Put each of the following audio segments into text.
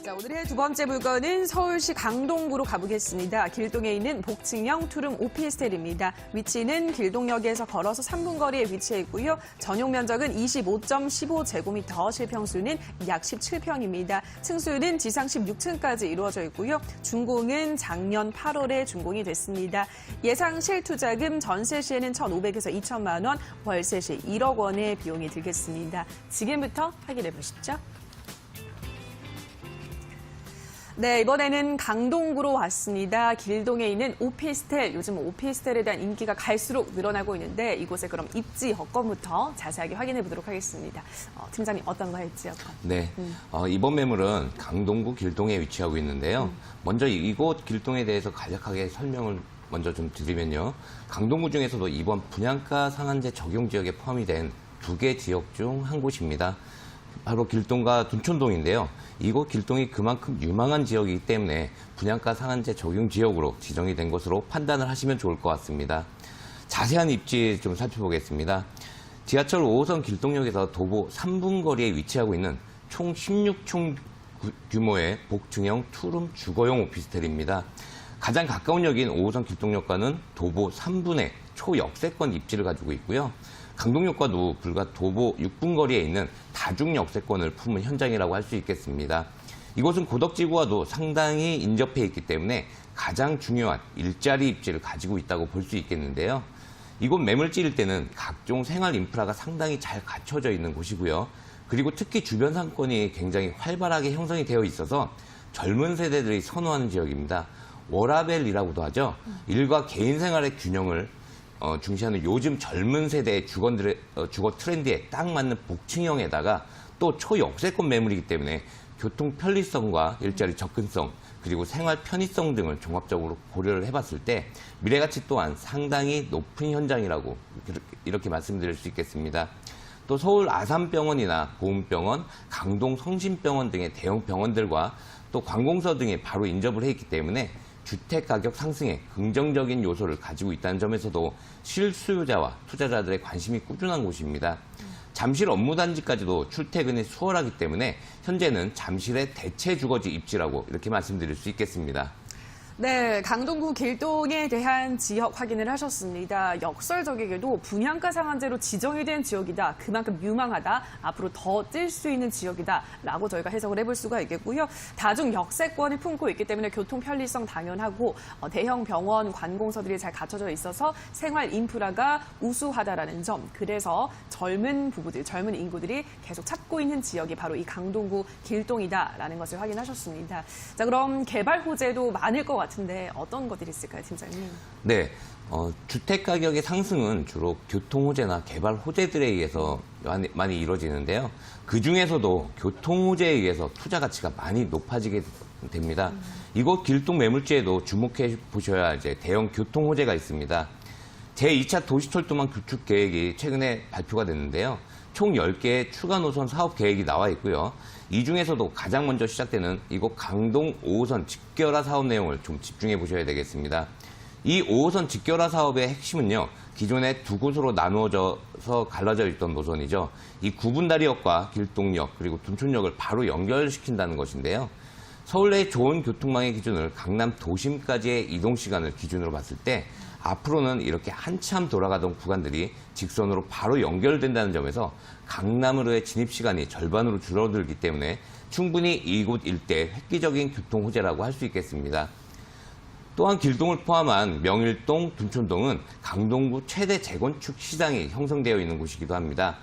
자, 오늘의 두 번째 물건은 서울시 강동구로 가보겠습니다. 길동에 있는 복층형 투룸 오피스텔입니다. 위치는 길동역에서 걸어서 3분 거리에 위치해 있고요. 전용 면적은 25.15제곱미터, 실평수는 약 17평입니다. 층수는 지상 16층까지 이루어져 있고요. 준공은 작년 8월에 준공이 됐습니다. 예상 실투자금 전세 시에는 1,500에서 2천만 원, 월세 시 1억 원의 비용이 들겠습니다. 지금부터 확인해 보시죠. 네, 이번에는 강동구로 왔습니다. 길동에 있는 오피스텔, 요즘 오피스텔에 대한 인기가 갈수록 늘어나고 있는데 이곳에 그럼 입지 여건부터 자세하게 확인해 보도록 하겠습니다. 팀장님, 어떤 거 할지 여건? 네, 이번 매물은 강동구 길동에 위치하고 있는데요. 먼저 이곳 길동에 대해서 간략하게 설명을 먼저 좀 드리면요. 강동구 중에서도 이번 분양가 상한제 적용 지역에 포함이 된 2개 지역 중 한 곳입니다. 바로 길동과 둔촌동인데요. 이곳 길동이 그만큼 유망한 지역이기 때문에 분양가 상한제 적용 지역으로 지정이 된 것으로 판단을 하시면 좋을 것 같습니다. 자세한 입지 좀 살펴보겠습니다. 지하철 5호선 길동역에서 도보 3분 거리에 위치하고 있는 총 16층 규모의 복층형 투룸 주거용 오피스텔입니다. 가장 가까운 역인 5호선 길동역과는 도보 3분의 초역세권 입지를 가지고 있고요. 강동역과도 불과 도보 6분 거리에 있는 다중 역세권을 품은 현장이라고 할 수 있겠습니다. 이곳은 고덕지구와도 상당히 인접해 있기 때문에 가장 중요한 일자리 입지를 가지고 있다고 볼 수 있겠는데요. 이곳 매물지일 때는 각종 생활 인프라가 상당히 잘 갖춰져 있는 곳이고요. 그리고 특히 주변 상권이 굉장히 활발하게 형성이 되어 있어서 젊은 세대들이 선호하는 지역입니다. 워라밸이라고도 하죠. 일과 개인 생활의 균형을 중시하는 요즘 젊은 세대의 주거 트렌드에 딱 맞는 복층형에다가 또 초역세권 매물이기 때문에 교통 편리성과 일자리 접근성 그리고 생활 편의성 등을 종합적으로 고려를 해봤을 때 미래가치 또한 상당히 높은 현장이라고 이렇게 말씀드릴 수 있겠습니다. 또 서울 아산병원이나 보훈병원, 강동 성심병원 등의 대형 병원들과 또 관공서 등이 바로 인접을 해 있기 때문에 주택 가격 상승에 긍정적인 요소를 가지고 있다는 점에서도 실수요자와 투자자들의 관심이 꾸준한 곳입니다. 잠실 업무단지까지도 출퇴근이 수월하기 때문에 현재는 잠실의 대체 주거지 입지라고 이렇게 말씀드릴 수 있겠습니다. 네, 강동구 길동에 대한 지역 확인을 하셨습니다. 역설적이게도 분양가 상한제로 지정이 된 지역이다. 그만큼 유망하다. 앞으로 더 뜰 수 있는 지역이다. 라고 저희가 해석을 해볼 수가 있겠고요. 다중 역세권을 품고 있기 때문에 교통 편리성 당연하고 대형 병원, 관공서들이 잘 갖춰져 있어서 생활 인프라가 우수하다라는 점. 그래서 젊은 부부들, 젊은 인구들이 계속 찾고 있는 지역이 바로 이 강동구 길동이다라는 것을 확인하셨습니다. 자, 그럼 개발 호재도 많을 것 같은데 어떤 것들이 있을까요, 팀장님? 네, 주택 가격의 상승은 주로 교통 호재나 개발 호재들에 의해서 많이 이루어지는데요. 그 중에서도 교통 호재에 의해서 투자 가치가 많이 높아지게 됩니다. 이곳 길동 매물지에도 주목해 보셔야 이제 대형 교통 호재가 있습니다. 제2차 도시철도망 구축 계획이 최근에 발표가 됐는데요. 총 10개의 추가 노선 사업 계획이 나와 있고요. 이 중에서도 가장 먼저 시작되는 이곳 강동 5호선 직결화 사업 내용을 좀 집중해 보셔야 되겠습니다. 이 5호선 직결화 사업의 핵심은요. 기존에 두 곳으로 나누어져서 갈라져 있던 노선이죠. 이 구분다리역과 길동역 그리고 둔촌역을 바로 연결시킨다는 것인데요. 서울 내 좋은 교통망의 기준을 강남 도심까지의 이동 시간을 기준으로 봤을 때 앞으로는 이렇게 한참 돌아가던 구간들이 직선으로 바로 연결된다는 점에서 강남으로의 진입 시간이 절반으로 줄어들기 때문에 충분히 이곳 일대의 획기적인 교통 호재라고 할 수 있겠습니다. 또한 길동을 포함한 명일동, 둔촌동은 강동구 최대 재건축 시장이 형성되어 있는 곳이기도 합니다.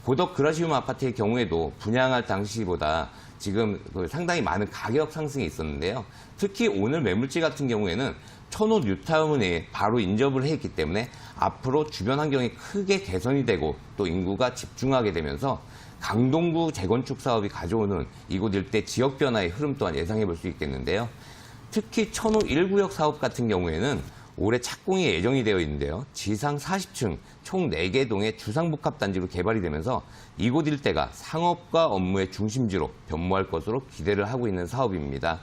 고덕 그라시움 아파트의 경우에도 분양할 당시보다 지금 상당히 많은 가격 상승이 있었는데요. 특히 오늘 매물지 같은 경우에는 천호 뉴타운에 바로 인접을 해 있기 때문에 앞으로 주변 환경이 크게 개선이 되고 또 인구가 집중하게 되면서 강동구 재건축 사업이 가져오는 이곳 일대 지역 변화의 흐름 또한 예상해 볼 수 있겠는데요. 특히 천호 1구역 사업 같은 경우에는 올해 착공이 예정이 되어 있는데요. 지상 40층 총 4개 동의 주상복합단지로 개발이 되면서 이곳 일대가 상업과 업무의 중심지로 변모할 것으로 기대를 하고 있는 사업입니다.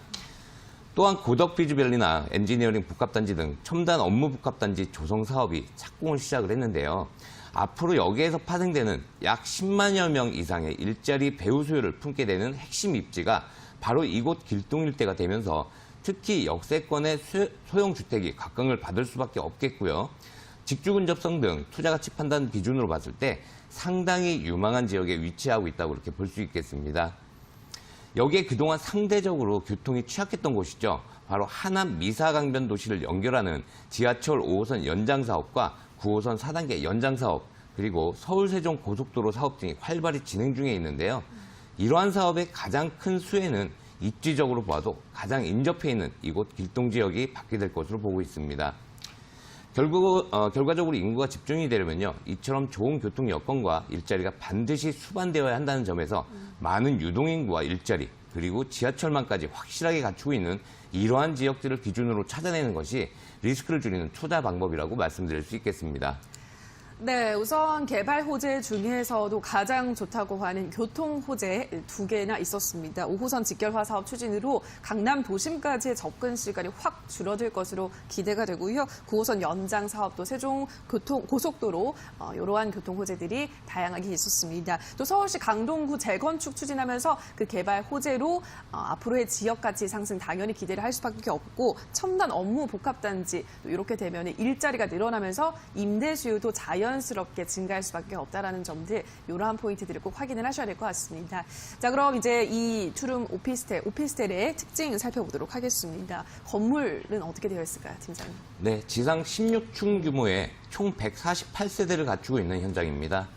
또한 고덕 비즈밸리나 엔지니어링 복합단지 등 첨단 업무 복합단지 조성 사업이 착공을 시작을 했는데요. 앞으로 여기에서 파생되는 약 10만여 명 이상의 일자리 배우 수요를 품게 되는 핵심 입지가 바로 이곳 길동 일대가 되면서 특히 역세권의 소형 주택이 각광을 받을 수밖에 없겠고요. 직주 근접성 등 투자 가치 판단 기준으로 봤을 때 상당히 유망한 지역에 위치하고 있다고 이렇게 볼 수 있겠습니다. 여기에 그동안 상대적으로 교통이 취약했던 곳이죠. 바로 하남 미사강변 도시를 연결하는 지하철 5호선 연장 사업과 9호선 4단계 연장 사업, 그리고 서울 세종 고속도로 사업 등이 활발히 진행 중에 있는데요. 이러한 사업의 가장 큰 수혜는 입지적으로 봐도 가장 인접해 있는 이곳 길동 지역이 받게 될 것으로 보고 있습니다. 결과적으로 인구가 집중이 되려면요, 이처럼 좋은 교통 여건과 일자리가 반드시 수반되어야 한다는 점에서 많은 유동인구와 일자리, 그리고 지하철망까지 확실하게 갖추고 있는 이러한 지역들을 기준으로 찾아내는 것이 리스크를 줄이는 투자 방법이라고 말씀드릴 수 있겠습니다. 네, 우선 개발 호재 중에서도 가장 좋다고 하는 교통 호재 2개나 있었습니다. 5호선 직결화 사업 추진으로 강남 도심까지의 접근 시간이 확 줄어들 것으로 기대가 되고요. 9호선 연장 사업도 세종 고속도로 이러한 교통 호재들이 다양하게 있었습니다. 또 서울시 강동구 재건축 추진하면서 그 개발 호재로 앞으로의 지역 가치 상승 당연히 기대를 할 수밖에 없고, 첨단 업무 복합단지 이렇게 되면 일자리가 늘어나면서 임대 수요도 자연스럽게 증가할 수밖에 없다라는 점들, 이러한 포인트들을 꼭 확인을 하셔야 될 것 같습니다. 자, 그럼 이제 이 투룸 오피스텔의 특징 살펴보도록 하겠습니다. 건물은 어떻게 되어 있을까요, 팀장님? 네, 지상 16층 규모의 총 148세대를 갖추고 있는 현장입니다.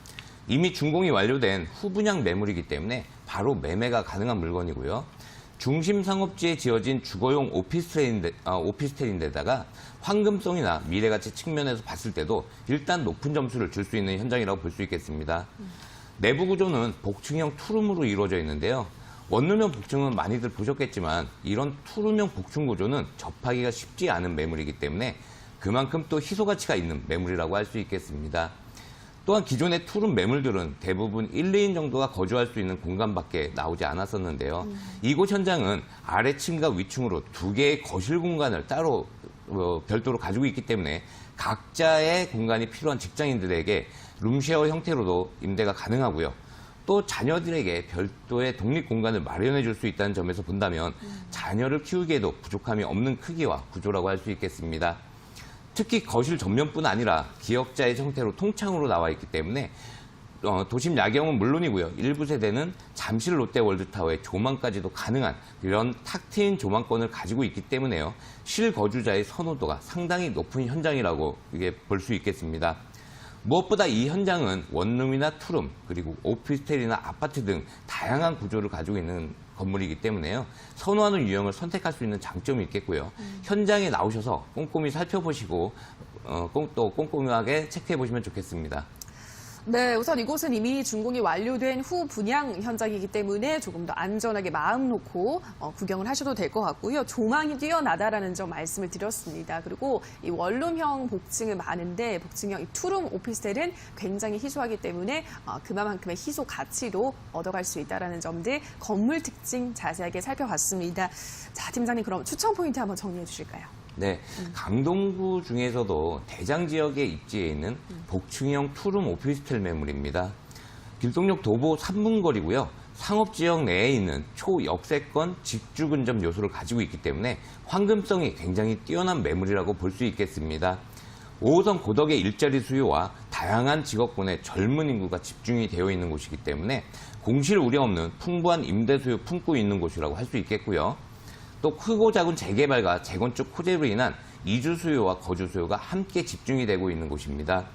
이미 준공이 완료된 후분양 매물이기 때문에 바로 매매가 가능한 물건이고요. 중심 상업지에 지어진 주거용 오피스텔인데다가 황금성이나 미래가치 측면에서 봤을 때도 일단 높은 점수를 줄 수 있는 현장이라고 볼 수 있겠습니다. 내부 구조는 복층형 투룸으로 이루어져 있는데요. 원룸형 복층은 많이들 보셨겠지만 이런 투룸형 복층 구조는 접하기가 쉽지 않은 매물이기 때문에 그만큼 또 희소 가치가 있는 매물이라고 할 수 있겠습니다. 또한 기존의 투룸 매물들은 대부분 1, 2인 정도가 거주할 수 있는 공간밖에 나오지 않았었는데요. 이곳 현장은 아래층과 위층으로 2개의 거실 공간을 따로 별도로 가지고 있기 때문에 각자의 공간이 필요한 직장인들에게 룸쉐어 형태로도 임대가 가능하고요. 또 자녀들에게 별도의 독립 공간을 마련해 줄 수 있다는 점에서 본다면 자녀를 키우기에도 부족함이 없는 크기와 구조라고 할 수 있겠습니다. 특히 거실 전면뿐 아니라 기역자의 형태로 통창으로 나와 있기 때문에 도심 야경은 물론이고요. 일부 세대는 잠실 롯데월드타워의 조망까지도 가능한 이런 탁 트인 조망권을 가지고 있기 때문에요. 실거주자의 선호도가 상당히 높은 현장이라고 볼 수 있겠습니다. 무엇보다 이 현장은 원룸이나 투룸, 그리고 오피스텔이나 아파트 등 다양한 구조를 가지고 있는 건물이기 때문에요. 선호하는 유형을 선택할 수 있는 장점이 있겠고요. 현장에 나오셔서 꼼꼼히 살펴보시고 또 꼼꼼하게 체크해 보시면 좋겠습니다. 네, 우선 이곳은 이미 준공이 완료된 후 분양 현장이기 때문에 조금 더 안전하게 마음 놓고 구경을 하셔도 될 것 같고요. 조망이 뛰어나다라는 점 말씀을 드렸습니다. 그리고 이 원룸형 복층은 많은데 복층형 이 투룸 오피스텔은 굉장히 희소하기 때문에 그만큼의 희소 가치도 얻어갈 수 있다라는 점들, 건물 특징 자세하게 살펴봤습니다. 자, 팀장님, 그럼 추천 포인트 한번 정리해 주실까요? 네, 강동구 중에서도 대장 지역에 입지해 있는 복층형 투룸 오피스텔 매물입니다. 길동역 도보 3분 거리고요. 상업지역 내에 있는 초역세권 직주 근접 요소를 가지고 있기 때문에 황금성이 굉장히 뛰어난 매물이라고 볼 수 있겠습니다. 5호선 고덕의 일자리 수요와 다양한 직업군의 젊은 인구가 집중이 되어 있는 곳이기 때문에 공실 우려 없는 풍부한 임대 수요 품고 있는 곳이라고 할 수 있겠고요. 또 크고 작은 재개발과 재건축 호재로 인한 이주 수요와 거주 수요가 함께 집중이 되고 있는 곳입니다.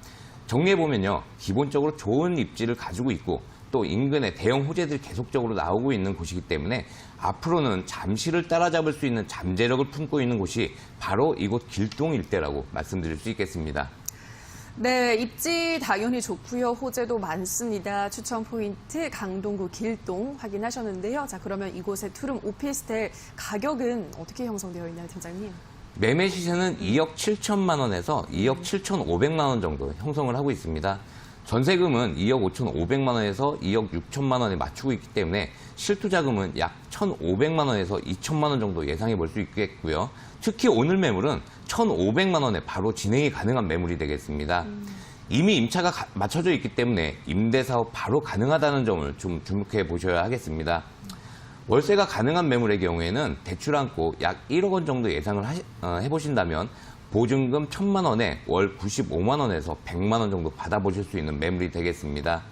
정리해보면요, 기본적으로 좋은 입지를 가지고 있고 또 인근에 대형 호재들이 계속적으로 나오고 있는 곳이기 때문에 앞으로는 잠시를 따라잡을 수 있는 잠재력을 품고 있는 곳이 바로 이곳 길동 일대라고 말씀드릴 수 있겠습니다. 네, 입지 당연히 좋고요. 호재도 많습니다. 추천 포인트 강동구 길동 확인하셨는데요. 자, 그러면 이곳의 투룸 오피스텔 가격은 어떻게 형성되어 있나요, 팀장님? 매매 시세는 2억 7천만 원에서 2억 7,500만 원 정도 형성을 하고 있습니다. 전세금은 2억 5,500만 원에서 2억 6천만 원에 맞추고 있기 때문에 실투자금은 약 1,500만 원에서 2천만 원 정도 예상해 볼 수 있겠고요. 특히 오늘 매물은 1,500만 원에 바로 진행이 가능한 매물이 되겠습니다. 이미 임차가 맞춰져 있기 때문에 임대 사업 바로 가능하다는 점을 좀 주목해 보셔야 하겠습니다. 월세가 가능한 매물의 경우에는 대출 안고 약 1억 원 정도 예상을 해보신다면 보증금 1,000만 원에 월 95만 원에서 100만 원 정도 받아보실 수 있는 매물이 되겠습니다.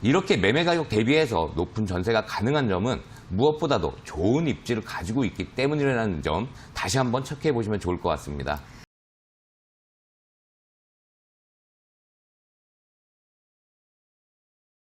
이렇게 매매 가격 대비해서 높은 전세가 가능한 점은 무엇보다도 좋은 입지를 가지고 있기 때문이라는 점 다시 한번 체크해 보시면 좋을 것 같습니다.